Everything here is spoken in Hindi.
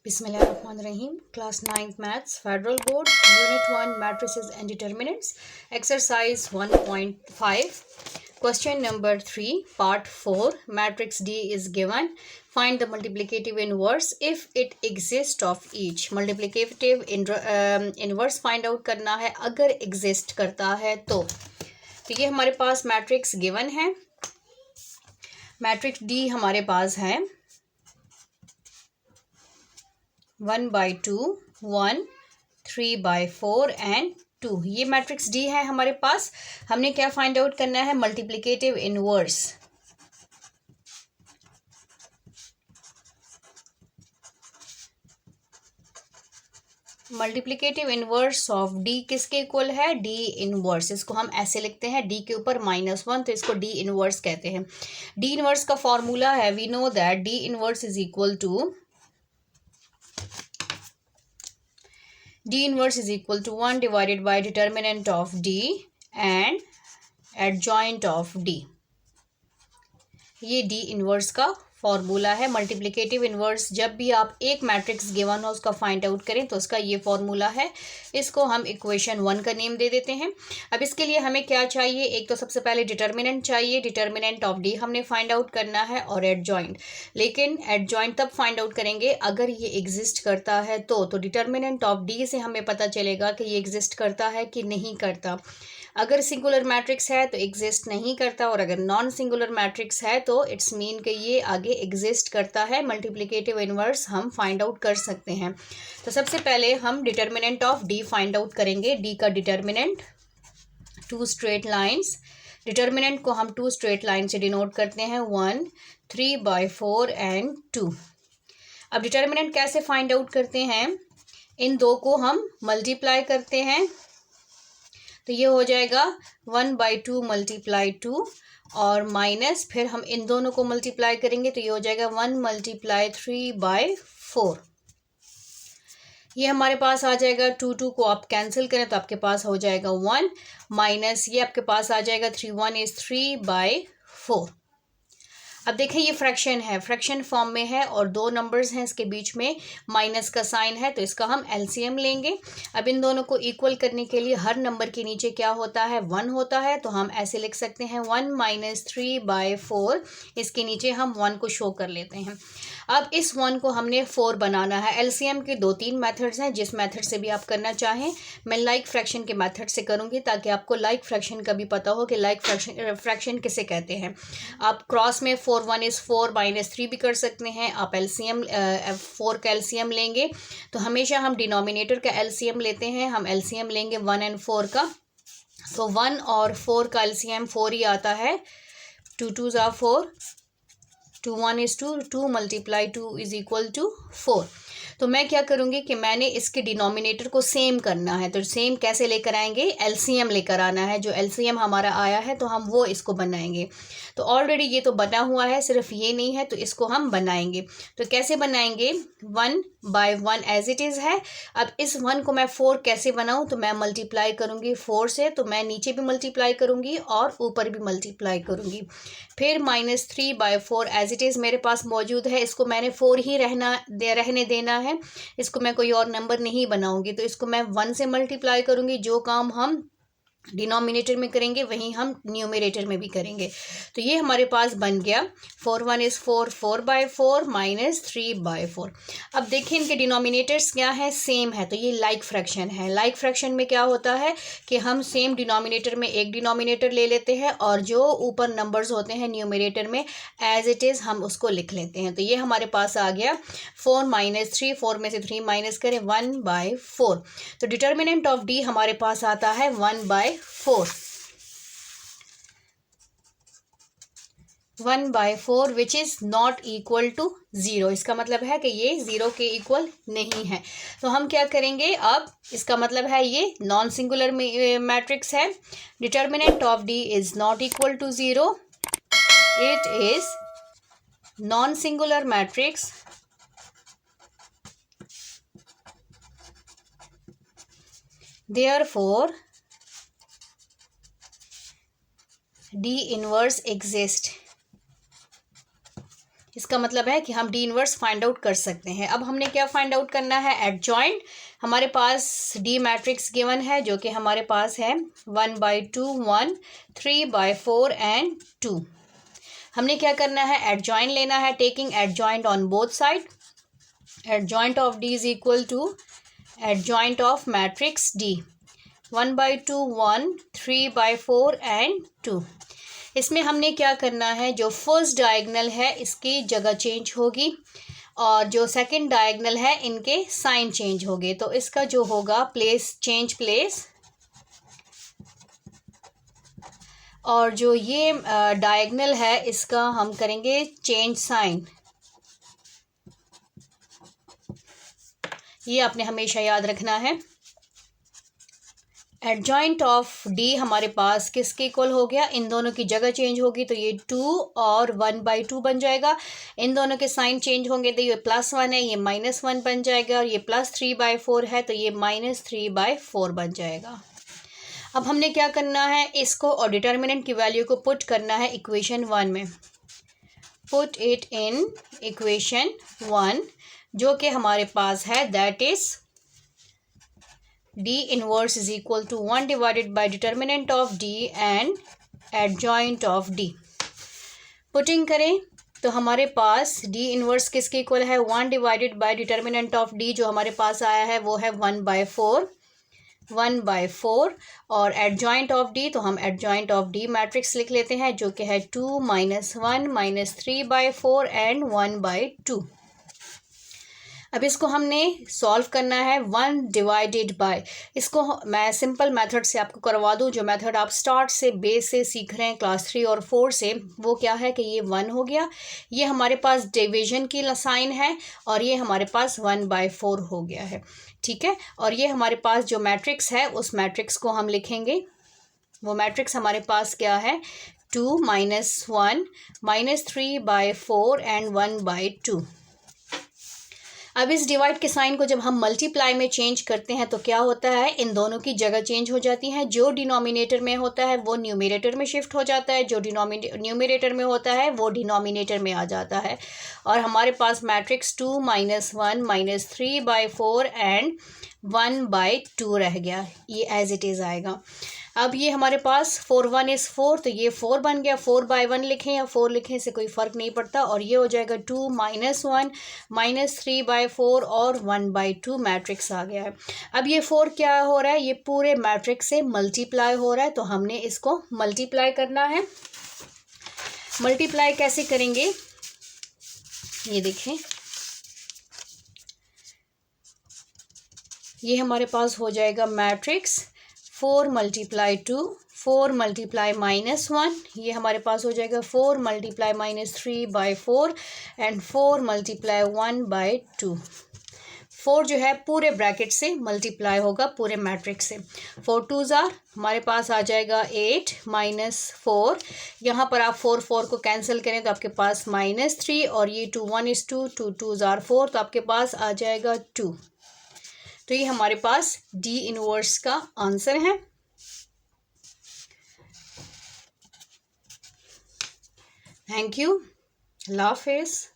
Bismillahirrahmanirrahim. Class 9th Maths, Federal Board, Unit 1, Matrices and Determinants, Exercise 1.5. Question number 3, Part 4, Matrix D is given. Find the multiplicative inverse if it exists of each. Multiplicative inverse find out करना है अगर exist करता है तो ये हमारे पास मैट्रिक्स गिवन है. मैट्रिक्स डी हमारे पास है 1/2, 1, 3/4 एंड 2. ये मैट्रिक्स डी है हमारे पास. हमने क्या फाइंड आउट करना है? Multiplicative inverse. Multiplicative inverse of D किसके इक्वल है? D inverse. इसको हम ऐसे लिखते हैं, डी के ऊपर -1, तो इसको डी इनवर्स कहते हैं. डी इनवर्स का फॉर्मूला है, we know that D inverse is equal to D inverse is equal to 1 divided by determinant of D and adjoint of D. ये D inverse का फॉर्मूला है. मल्टीप्लिकेटिव इनवर्स जब भी आप एक मैट्रिक्स गिवन हो उसका फाइंड आउट करें तो उसका ये फॉर्मूला है. इसको हम इक्वेशन 1 का नेम दे देते हैं. अब इसके लिए हमें क्या चाहिए? एक तो सबसे पहले डिटर्मिनेंट चाहिए. डिटर्मिनेंट ऑफ डी हमने फाइंड आउट करना है और एडजॉइंट. लेकिन एडजॉइंट तब फाइंड आउट करेंगे अगर ये एग्जिस्ट करता है तो डिटर्मिनेंट ऑफ डी से हमें पता चलेगा कि ये एग्जिस्ट करता है कि नहीं करता. अगर सिंगुलर मैट्रिक्स है तो एग्जिस्ट नहीं करता, और अगर नॉन सिंगुलर मैट्रिक्स है तो इट्स मीन कि ये आगे एग्जिस्ट करता है. मल्टीप्लिकेटिव इनवर्स हम फाइंड आउट कर सकते हैं. तो सबसे पहले हम determinant of D find out करेंगे. डी का डिटर्मिनेंट 2 स्ट्रेट लाइन्स. डिटर्मिनेंट को हम 2 स्ट्रेट लाइन से डिनोट करते हैं, 1, 3/4 एंड 2. अब डिटर्मिनेंट कैसे फाइंड आउट करते हैं? इन दो को हम मल्टीप्लाई करते हैं तो ये हो जाएगा 1/2 मल्टीप्लाई 2 और माइनस, फिर हम इन दोनों को मल्टीप्लाई करेंगे तो ये हो जाएगा 1 मल्टीप्लाई 3/4. ये हमारे पास आ जाएगा. 2 को आप कैंसिल करें तो आपके पास हो जाएगा 1 माइनस ये आपके पास आ जाएगा 3, 1 इज 3/4. अब देखें ये फ्रैक्शन है, फ्रैक्शन फॉर्म में है और दो नंबर्स हैं, इसके बीच में माइनस का साइन है तो इसका हम एलसीएम लेंगे. अब इन दोनों को इक्वल करने के लिए हर नंबर के नीचे क्या होता है? 1 होता है. तो हम ऐसे लिख सकते हैं 1 माइनस 3/4. इसके नीचे हम 1 को शो कर लेते हैं. अब इस 1 को हमने 4 बनाना है. एलसीएम के 2-3 मेथड्स हैं, जिस मेथड से भी आप करना चाहें. मैं लाइक फ्रैक्शन के मेथड से करूँगी ताकि आपको लाइक फ्रैक्शन का भी पता हो कि लाइक फ्रैक्शन किसे कहते हैं. आप क्रॉस में 4, 1 इज़ 4 -3 भी कर सकते हैं. आप एलसीएम 4 का एलसीएम लेंगे तो हमेशा हम डिनोमिनेटर का एलसीएम लेते हैं. हम एलसीएम लेंगे 1 और 4 का, तो 1 और 4 का एलसीएम 4 ही आता है. 2 2s are 4, 2 1 is 2, 2 multiply 2 is equal to 4. तो मैं क्या करूँगी कि मैंने इसके डिनोमिनेटर को सेम करना है. तो सेम कैसे लेकर आएंगे? एलसीएम लेकर आना है. जो एलसीएम हमारा आया है तो हम वो इसको बनाएंगे. तो ऑलरेडी ये तो बना हुआ है, सिर्फ ये नहीं है तो इसको हम बनाएंगे. तो कैसे बनाएंगे? 1/1 एज इट इज़ है. अब इस 1 को मैं 4 कैसे बनाऊँ? तो मैं मल्टीप्लाई करूँगी 4 से, तो मैं नीचे भी मल्टीप्लाई करूँगी और ऊपर भी मल्टीप्लाई करूँगी. फिर -3/4 एज इट इज़ मेरे पास मौजूद है. इसको मैंने 4 ही रहने देना है. इसको मैं कोई और नंबर नहीं बनाऊंगी. तो इसको मैं 1 से मल्टीप्लाई करूंगी. जो काम हम डिनोमिनेटर में करेंगे वही हम न्यूमरेटर में भी करेंगे. तो ये हमारे पास बन गया 4 1 इज़ 4, 4/4 माइनस 3/4. अब देखिए इनके डिनोमिनेटर्स क्या है? सेम है. तो ये लाइक फ्रैक्शन है. लाइक फ्रैक्शन में क्या होता है कि हम सेम डिनोमिनेटर में एक डिनोमिनेटर ले लेते हैं और जो ऊपर नंबर्स होते हैं न्यूमरेटर में एज इट इज़ हम उसको लिख लेते हैं. तो ये हमारे पास आ गया 4 - 3, 4 में से 3 माइनस करें 1/4. तो डिटर्मिनेंट ऑफ डी हमारे पास आता है 1/4. 1/4 which is not equal to 0. इसका मतलब है कि ये 0 के इक्वल नहीं है. तो हम क्या करेंगे? अब इसका मतलब है ये नॉन सिंगुलर मैट्रिक्स है. Determinant of D is not equal to 0. It is non singular matrix therefore D inverse exist. इसका मतलब है कि हम डी इनवर्स फाइंड आउट कर सकते हैं। अब हमने क्या फाइंड आउट करना है, एडजॉइंट। हमारे पास डी मैट्रिक्स गिवन है जो कि हमारे पास है 1/2 1 3/4 एंड 2। हमने क्या करना है, एडजॉइंट लेना है, taking adjoint on both side. Adjoint of D is equal to adjoint of matrix D, 1/2 1 3/4 and 2। इसमें हमने क्या करना है, जो फर्स्ट डायगोनल है इसकी जगह चेंज होगी और जो सेकंड डायगोनल है इनके साइन चेंज होंगे। तो इसका जो होगा प्लेस, चेंज प्लेस, और जो ये डायगोनल है इसका हम करेंगे चेंज साइन। ये आपने हमेशा याद रखना है। एडजॉइंट ऑफ डी हमारे पास किसके इक्वल हो गया, इन दोनों की जगह चेंज होगी तो ये 2 और 1/2 बन जाएगा। इन दोनों के साइन चेंज होंगे तो ये +1 है, ये -1 बन जाएगा, और ये +3/4 है तो ये -3/4 बन जाएगा। अब हमने क्या करना है, इसको और डिटर्मिनेंट की वैल्यू को पुट करना है इक्वेशन 1 में। पुट इट इन इक्वेशन 1 जो कि हमारे पास है, that is D inverse is equal to 1 divided by determinant of D and adjoint of D। Putting करें तो हमारे पास D इनवर्स किसके इक्वल है, 1 divided by determinant of D जो हमारे पास आया है वो है 1/4 और एडजॉइंट ऑफ D तो हम एडजॉइंट ऑफ D मैट्रिक्स लिख लेते हैं जो कि है 2 -1 -3/4 एंड 1/2। अब इसको हमने सॉल्व करना है 1 डिवाइडेड बाय, इसको मैं सिंपल मेथड से आपको करवा दूं, जो मेथड आप स्टार्ट से बेस से सीख रहे हैं क्लास 3 और 4 से, वो क्या है कि ये 1 हो गया, ये हमारे पास डिवीजन की साइन है और ये हमारे पास 1/4 हो गया है, ठीक है। और ये हमारे पास जो मैट्रिक्स है उस मैट्रिक्स को हम लिखेंगे, वो मैट्रिक्स हमारे पास क्या है, 2 -1 -3/4 एंड 1/2। अब इस डिवाइड के साइन को जब हम मल्टीप्लाई में चेंज करते हैं तो क्या होता है, इन दोनों की जगह चेंज हो जाती है। जो डिनोमिनेटर में होता है वो न्यूमरेटर में शिफ्ट हो जाता है, जो न्यूमरेटर में होता है वो डिनोमिनेटर में आ जाता है, और हमारे पास मैट्रिक्स 2 -1 -3/4 एंड 1/2 रह गया, ये एज इट इज़ आएगा। अब ये हमारे पास 4 1 इज़ 4 तो ये 4 बन गया, 4/1 लिखें या 4 लिखें से कोई फ़र्क नहीं पड़ता, और ये हो जाएगा 2 -1 -3/4 और 1/2 मैट्रिक्स आ गया है। अब ये 4 क्या हो रहा है, ये पूरे मैट्रिक्स से मल्टीप्लाई हो रहा है, तो हमने इसको मल्टीप्लाई करना है। मल्टीप्लाई कैसे करेंगे, ये देखें, ये हमारे पास हो जाएगा मैट्रिक्स 4 × 2 4 × -1, ये हमारे पास हो जाएगा 4 × -3/4 एंड 4 × 1/2। 4 जो है पूरे ब्रैकेट से मल्टीप्लाई होगा पूरे मैट्रिक्स से, 4 2s आर, हमारे पास आ जाएगा 8 -4, यहाँ पर आप 4 4 को कैंसिल करें तो आपके पास -3, और ये 2 1 इज़ 2 2 2s आर 4 तो आपके पास आ जाएगा 2। तो ये हमारे पास डी इनवर्स का आंसर है। थैंक यू, अल्लाह हाफिज़।